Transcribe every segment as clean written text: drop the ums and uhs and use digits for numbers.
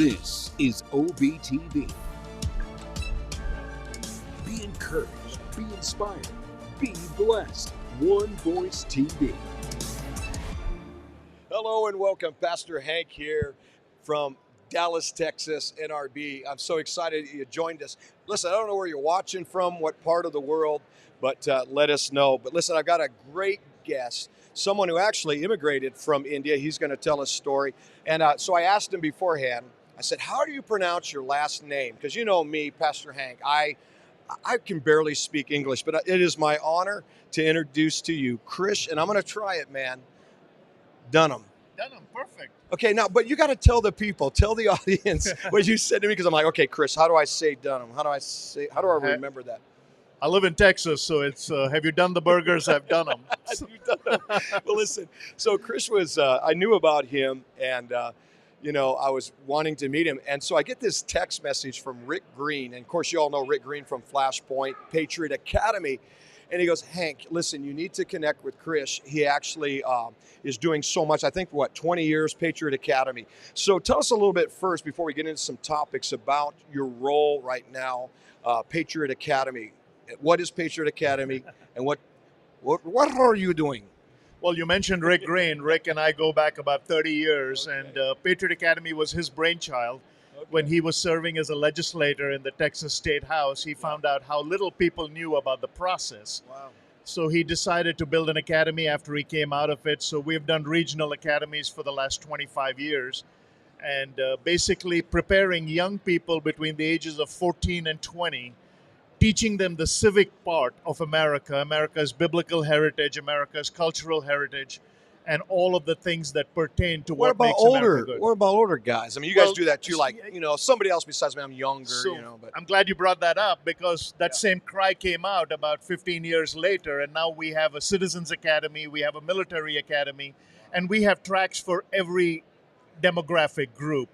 This is OVTV. Be encouraged, be inspired, be blessed. One Voice TV. Hello and welcome. Pastor Hank here from Dallas, Texas, NRB. I'm so excited that you joined us. Listen, I don't know where you're watching from, what part of the world, but let us know. But listen, I've got a great guest, someone who actually immigrated from India. He's going to tell us a story. And so I asked him beforehand, I said, how do you pronounce your last name? Because you know me, Pastor Hank, I can barely speak English, but it is my honor to introduce to you Krish, and I'm going to try it, man. Dunham. Dunham, perfect. Okay, now, but you got to tell the people, tell the audience what you said to me, because I'm like, okay, Chris, how do I say Dunham? How do I remember that? I live in Texas, so it's have you done the burgers? I've done them. You've done them. Well, listen, so Chris was, I knew about him, and, I was wanting to meet him. And so I get this text message from Rick Green. And of course, you all know Rick Green from Flashpoint, Patriot Academy. And he goes, Hank, listen, you need to connect with Krish. He actually is doing so much. I think, 20 years, Patriot Academy. So tell us a little bit first, before we get into some topics, about your role right now, Patriot Academy. What is Patriot Academy, and what are you doing? Well, you mentioned Rick Green. Rick and I go back about 30 years, Okay. and Patriot Academy was his brainchild. Okay. When he was serving as a legislator in the Texas State House, he found out how little people knew about the process. Wow. So he decided to build an academy after he came out of it. So we've done regional academies for the last 25 years, and basically preparing young people between the ages of 14 and 20, teaching them the civic part of America, America's biblical heritage, America's cultural heritage, and all of the things that pertain to what makes America good. What about older guys? I mean, you guys Well, do that too, like, somebody else besides me. I'm younger, So but I'm glad you brought that up, because that Yeah. same cry came out about 15 years later, and now we have a Citizens Academy, we have a Military Academy, and we have tracks for every demographic group.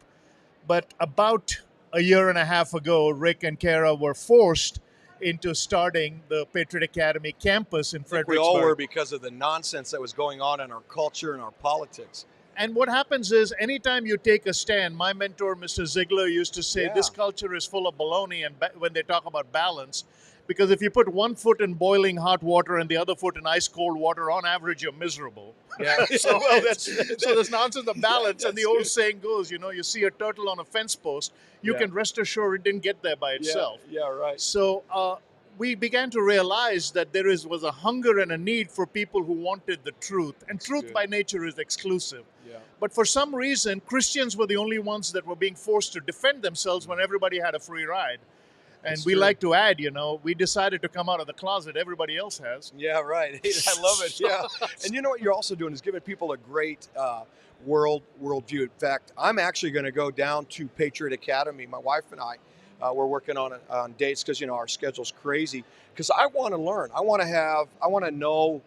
But about a year and a half ago, Rick and Kara were forced into starting the Patriot Academy campus in I think Fredericksburg. we all were, because of the nonsense that was going on in our culture and our politics. And what happens is, anytime you take a stand, my mentor, Mr. Ziegler, used to say, Yeah. this culture is full of baloney, and when they talk about balance, because if you put one foot in boiling hot water and the other foot in ice cold water, on average, you're miserable. Yeah. So, Well, so there's nonsense of balance, and the That's old good. saying goes, you see a turtle on a fence post, you Yeah. can rest assured it didn't get there by itself. Yeah, right. So we began to realize that there was a hunger and a need for people who wanted the truth. And truth good. by nature is exclusive. Yeah. But for some reason, Christians were the only ones that were being forced to defend themselves when everybody had a free ride. And That's we true. like to add, we decided to come out of the closet. Everybody else has. Yeah, right. I love it. Yeah. And you know what you're also doing is giving people a great worldview. In fact, I'm actually going to go down to Patriot Academy. My wife and I, we're working on dates, because our schedule's crazy. Because I want to learn. I want to know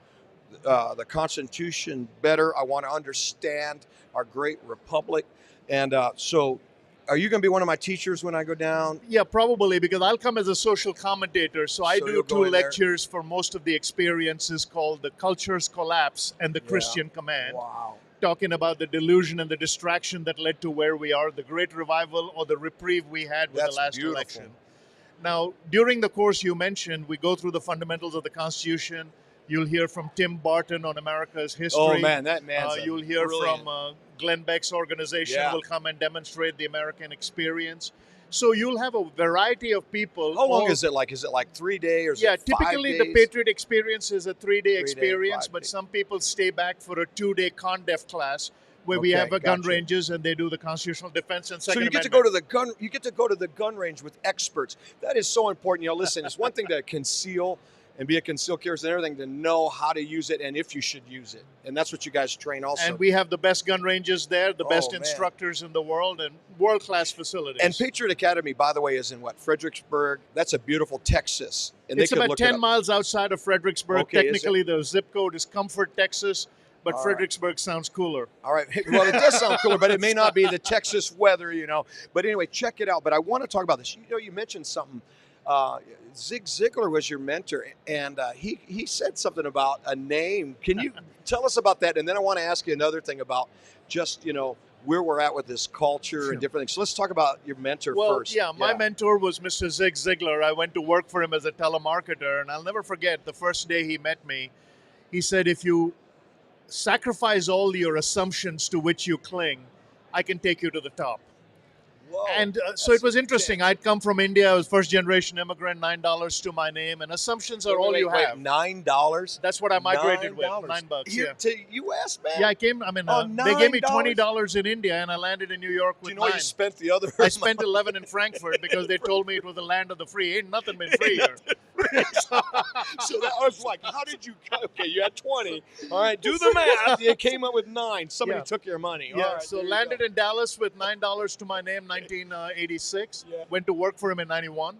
the Constitution better. I want to understand our great republic. And so, are you going to be one of my teachers when I go down? Yeah, probably, because I'll come as a social commentator. So I So do you'll go 2 in there. lectures for most of the experiences called The Culture's Collapse and The Yeah. Christian Command. Wow. Talking about the delusion and the distraction that led to where we are, the great revival or the reprieve we had with That's the last beautiful. election. Now, during the course you mentioned, we go through the fundamentals of the Constitution. You'll hear from Tim Barton on America's history. Oh man, that man's You'll hear brilliant. from Glenn Beck's organization Yeah. will come and demonstrate the American experience. So you'll have a variety of people. How long all- is it like? Is it like 3 days or is Yeah, it 5 typically the days? Patriot experience is a 3-day 3-day, experience, 5 but days. some people stay back for a 2-day ConDef class where we Okay, have a gun gotcha. ranges and they do the constitutional defense and So Second you get to Amendment. go to the gun. You get to go to the gun range with experts. That is so important. Listen, it's one thing to conceal and be a concealed carrier, and everything to know how to use it and if you should use it. And that's what you guys train also. And we have the best gun ranges there, the best man. instructors in the world, and world-class facilities. And Patriot Academy, by the way, is in Fredericksburg. That's a beautiful Texas. And it's they could about look it 10 up. miles outside of Fredericksburg. Okay, is it? Technically, the zip code is Comfort, Texas, but All right. Fredericksburg sounds cooler. All right. Well, it does sound cooler, but it may not be the Texas weather, But anyway, check it out. But I want to talk about this. You mentioned something. Zig Ziglar was your mentor, and he said something about a name. Can you tell us about that? And then I want to ask you another thing about just, where we're at with this culture Sure. and different things. So let's talk about your mentor Well, first. yeah, my mentor was Mr. Zig Ziglar. I went to work for him as a telemarketer, and I'll never forget the first day he met me. He said, if you sacrifice all your assumptions to which you cling, I can take you to the top. Whoa, And so that's it was interesting. intense. I'd come from India. I was first generation immigrant, $9 to my name, and assumptions are all you have. $9. That's what I migrated with. $9. $9, Here yeah. to U.S., man. Yeah, I came. I mean, Oh, they gave me $9? $20 in India, and I landed in New York Do with you know what 9. you spent the other? I spent 11 in Frankfurt because they told me it was the land of the free. Ain't nothing been free here. So that I was like, how did you? Okay, you had 20. All right, do the math. You came up with 9. Somebody Yeah. took your money. Yeah, All right, so there you landed go. in Dallas with $9 to my name, 1986. Yeah. Went to work for him in 91.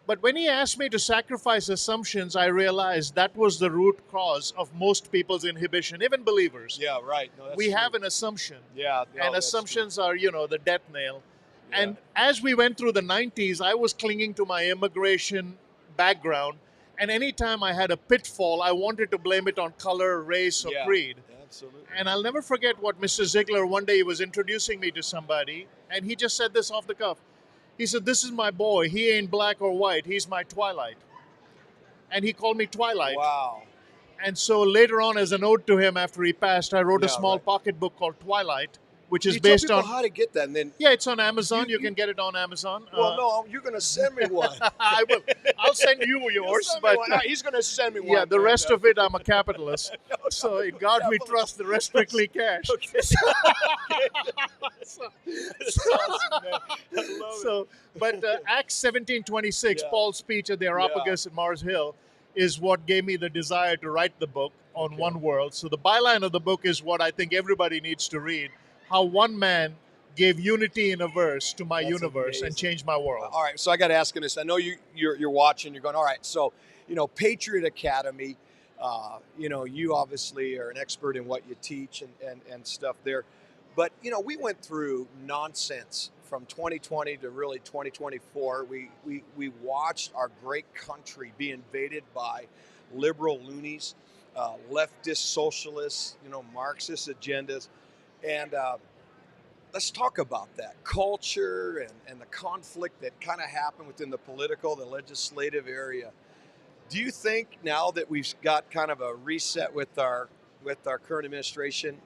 But when he asked me to sacrifice assumptions, I realized that was the root cause of most people's inhibition, even believers. Yeah, right. No, that's We true. have an assumption. Yeah, no, And that's assumptions are, the death nail. Yeah. And as we went through the 90s, I was clinging to my immigration background. And anytime I had a pitfall, I wanted to blame it on color, race, or Yeah. creed. Absolutely. And I'll never forget what Mr. Ziegler, one day he was introducing me to somebody, and he just said this off the cuff. He said, "This is my boy. He ain't black or white. He's my Twilight." And he called me Twilight. Wow. And so later on, as an ode to him after he passed, I wrote a Yeah, small right. pocket book called Twilight, which Can is you tell based people on... how to get that, and then Yeah, it's on Amazon. You- You can get it on Amazon. well, no, you're going to send me one. I will. I'll send you yours, Send me but one. He's going to send me one. yeah, the man. rest of it, I'm a capitalist. So in God we capitalist. trust, the rest strictly cash. Okay. That's awesome, man. I love it. So, but Acts 17:26, Yeah. Paul's speech at the Areopagus at Mars Hill, is what gave me the desire to write the book on Okay. one world. So the byline of the book is what I think everybody needs to read: how one man gave unity in a verse to my That's universe and amazing. changed my world. All right, so I got to ask you this. I know you're watching. You're going, all right. So Patriot Academy. You obviously are an expert in what you teach and stuff there. But we went through nonsense from 2020 to really 2024. We watched our great country be invaded by liberal loonies, leftist socialists, Marxist agendas, and let's talk about that culture and the conflict that kind of happened within the political, the legislative area. Do you think now that we've got kind of a reset with our current administration,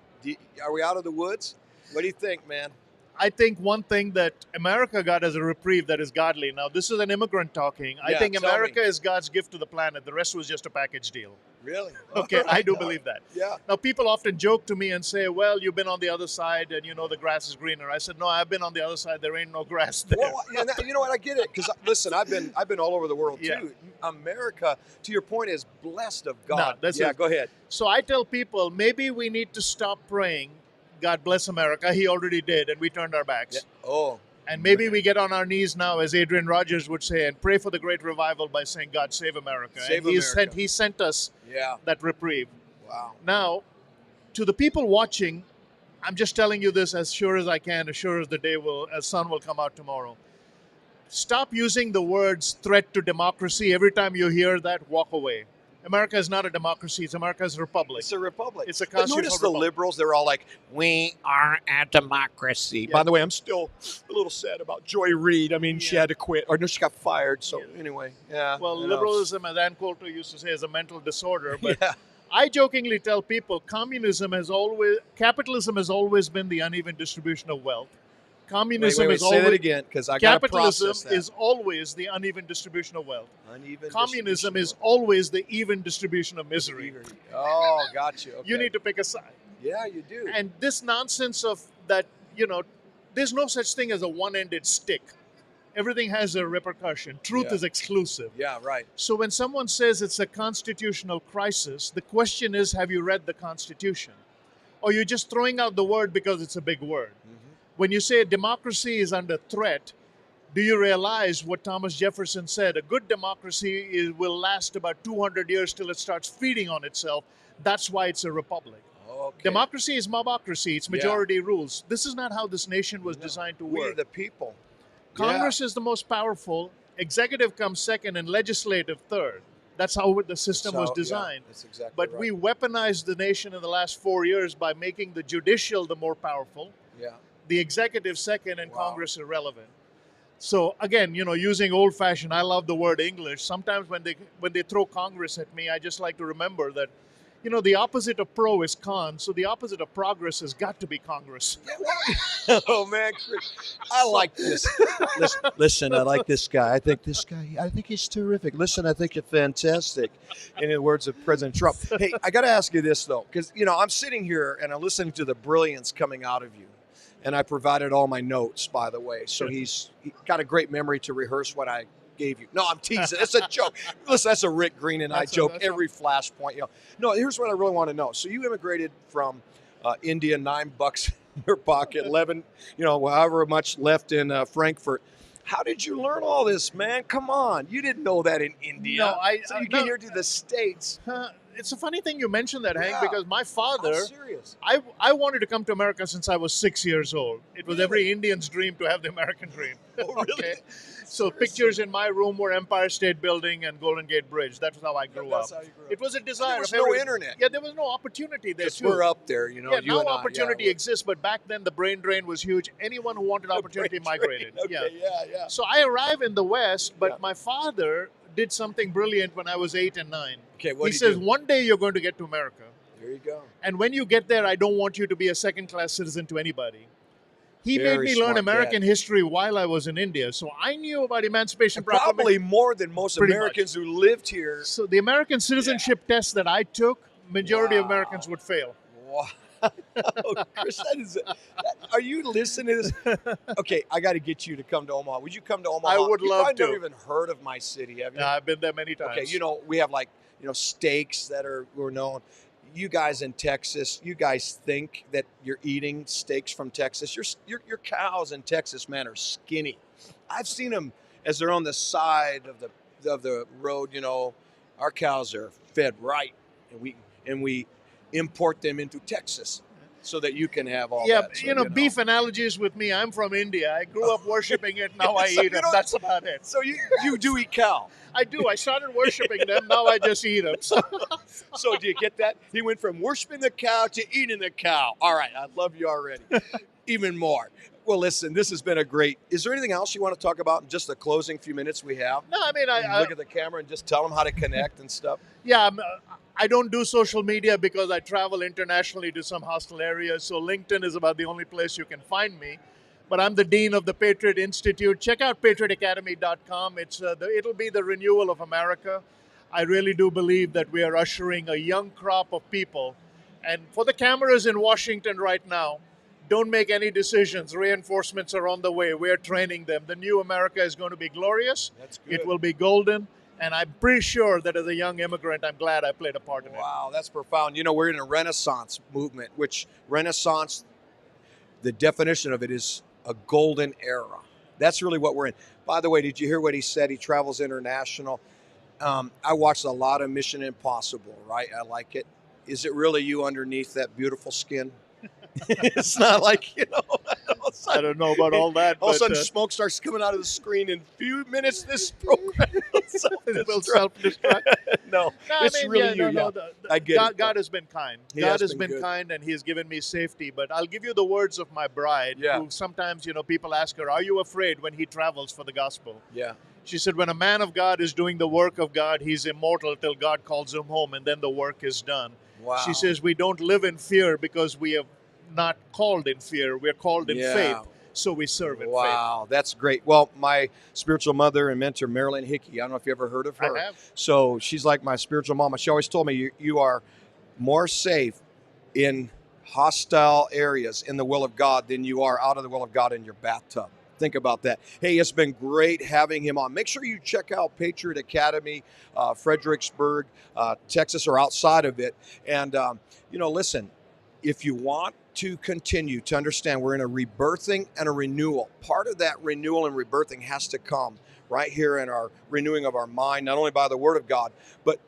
are we out of the woods? What do you think, man? I think one thing that America got as a reprieve that is godly. Now, this is an immigrant talking. I Yeah, think tell America me. is God's gift to the planet. The rest was just a package deal. Really? Okay, I do believe that. Yeah. Now, people often joke to me and say, well, you've been on the other side and the grass is greener. I said, no, I've been on the other side. There ain't no grass there. Well, you know what? I get it because listen, I've been all over the world Yeah. too. America, to your point, is blessed of God. No, that's yeah. it. Go ahead. So I tell people, maybe we need to stop praying, God bless America. He already did, and we turned our backs. Yeah. Oh. And maybe we get on our knees now, as Adrian Rogers would say, and pray for the great revival by saying, God, save America. Save and America. He sent us Yeah. that reprieve. Wow. Now, to the people watching, I'm just telling you this as sure as I can, as sure as the sun will come out tomorrow. Stop using the words threat to democracy. Every time you hear that, walk away. America is not a democracy. It's America's republic. It's a republic. It's a But constitutional notice the republic. liberals, they're all like, we are a democracy. Yeah. By the way, I'm still a little sad about Joy Reid. I mean, she Yeah. had to quit. Or no, she got fired. So Yeah. anyway, yeah. Well, you know. liberalism, as Ann Coulter used to say, is a mental disorder. But Yeah. I jokingly tell people capitalism has always been the uneven distribution of wealth. Communism Wait, is say that always again, because I got to capitalism process that. is always the uneven distribution of wealth. Uneven Communism distribution is of always the even distribution of misery. wealth. Oh, got you. Okay. You need to pick a side. Yeah, you do. And this nonsense of that, there's no such thing as a one-ended stick. Everything has a repercussion. Truth Yeah. is exclusive. Yeah, right. So when someone says it's a constitutional crisis, the question is, have you read the Constitution? Or you're just throwing out the word because it's a big word. When you say democracy is under threat, do you realize what Thomas Jefferson said? A good democracy will last about 200 years till it starts feeding on itself. That's why it's a republic. Okay. Democracy is mobocracy. It's majority rules. This is not how this nation was designed to We work. the people. Congress is the most powerful. Executive comes second and legislative third. That's how the system was designed. That's exactly But right. we weaponized the nation in the last 4 years by making the judicial the more powerful. Yeah. the executive second, and Wow. Congress irrelevant. So again, using old-fashioned, I love the word English. Sometimes when they throw Congress at me, I just like to remember that, the opposite of pro is con. So the opposite of progress has got to be Congress. Oh man, I like this. Listen, I like this guy. I think he's terrific. Listen, I think you're fantastic. In the words of President Trump. Hey, I got to ask you this though, because I'm sitting here and I'm listening to the brilliance coming out of you, and I provided all my notes, by the way. So he got a great memory to rehearse what I gave you. No, I'm teasing. It's a joke. Listen, that's a Rick Green and I joke every flashpoint. No, here's what I really want to know. So you immigrated from India, $9 in your pocket, 11, however much left in Frankfurt. How did you learn all this, man? Come on, you didn't know that in India. No, so you get here to the States. It's a funny thing you mentioned that, Hank, Yeah. because my father, I'm serious. I wanted to come to America since I was 6 years old. It was every Indian's dream to have the American dream. Oh, really? Okay? So pictures in my room were Empire State Building and Golden Gate Bridge. That's how I grew That's up. how you grew up. It was a desire. There was of no every- internet. Yeah, there was no opportunity there Because too. we're up there, Yeah, you now and I. opportunity exists, but back then the brain drain was huge. Anyone who wanted opportunity migrated. Okay, yeah. So I arrive in the West, but Yeah. my father did something brilliant when I was 8 and 9. Okay, what He did says, do? one day you're going to get to America. There you go. And when you get there, I don't want you to be a second-class citizen to anybody. He made Very me learn smart American dad. history while I was in India. So I knew about Emancipation Proclamation. Probably more than most Pretty Americans who lived here. So the American citizenship test that I took, majority of Wow. Americans would fail. Wow. Chris, are you listening to this? Okay, I got to get you to come to Omaha. Would you come to Omaha? I would You've love probably to. never even heard of my city, have you? Yeah, I've been there many times. Okay, we have steaks that we're known. You guys in Texas, you guys think that you're eating steaks from Texas. Your cows in Texas, man, are skinny. I've seen them as they're on the side of the road. Our cows are fed right, and we import them into Texas so that you can have all that. So, beef analogies with me. I'm from India. I grew up worshiping it. Now I So eat you it. don't- That's about it. So you do eat cow. I do. I started worshiping them. Now I just eat them. So do you get that? He went from worshiping the cow to eating the cow. All right, I love you already. Even more. Well, listen, this has been a great. Is there anything else you want to talk about in just the closing few minutes we have? No, I mean, You look at the camera and just tell them how to connect and stuff. Yeah, I don't do social media because I travel internationally to some hostile areas. So LinkedIn is about the only place you can find me. But I'm the dean of the Patriot Institute. Check out patriotacademy.com. It'll be the renewal of America. I really do believe that we are ushering a young crop of people. And for the cameras in Washington right now, don't make any decisions. Reinforcements are on the way. We're training them. The new America is going to be glorious. That's good. It will be golden. And I'm pretty sure that as a young immigrant, I'm glad I played a part in it. Wow, that's profound. We're in a Renaissance movement, which Renaissance, the definition of it is a golden era. That's really what we're in. By the way, did you hear what he said? He travels international. I watched a lot of Mission Impossible, right? I like it. Is it really you underneath that beautiful skin? It's not like, I don't know about all that. all of a but, sudden smoke starts coming out of the screen. In a few minutes, this program will self-destruct. No, it's really you. Yeah. I get it. God has been kind. He God has has been been good. kind, and He has given me safety. But I'll give you the words of my bride, Yeah. who sometimes, people ask her, are you afraid when he travels for the gospel? Yeah. She said, when a man of God is doing the work of God, he's immortal till God calls him home, and then the work is done. Wow. She says, we don't live in fear because we have not called in fear. We're called in Yeah. faith. So we serve in faith. Wow, that's great. Well, my spiritual mother and mentor, Marilyn Hickey, I don't know if you ever heard of her. I have. So she's like my spiritual mama. She always told me you are more safe in hostile areas in the will of God than you are out of the will of God in your bathtub. Think about that. Hey, it's been great having him on. Make sure you check out Patriot Academy, Fredericksburg, Texas, or outside of it. And, listen, if you want to continue to understand we're in a rebirthing and a renewal, part of that renewal and rebirthing has to come right here in our renewing of our mind, not only by the Word of God, but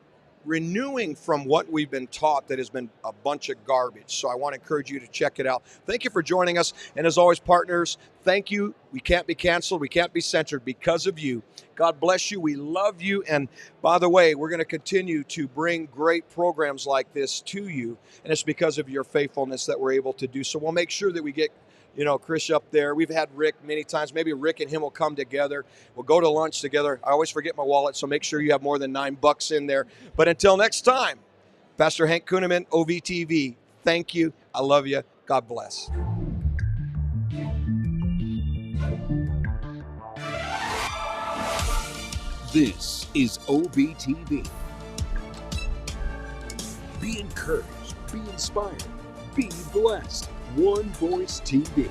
renewing from what we've been taught that has been a bunch of garbage. So I want to encourage you to check it out. Thank you for joining us. And as always, partners, thank you. We can't be canceled. We can't be censored because of you. God bless you. We love you. And by the way, we're going to continue to bring great programs like this to you. And it's because of your faithfulness that we're able to do so. We'll make sure that we get Krish up there. We've had Rick many times. Maybe Rick and him will come together. We'll go to lunch together. I always forget my wallet, so make sure you have more than $9 in there. But until next time, Pastor Hank Kuhneman, OVTV, thank you. I love you. God bless. This is OVTV. Be encouraged, be inspired, be blessed. One Voice TV.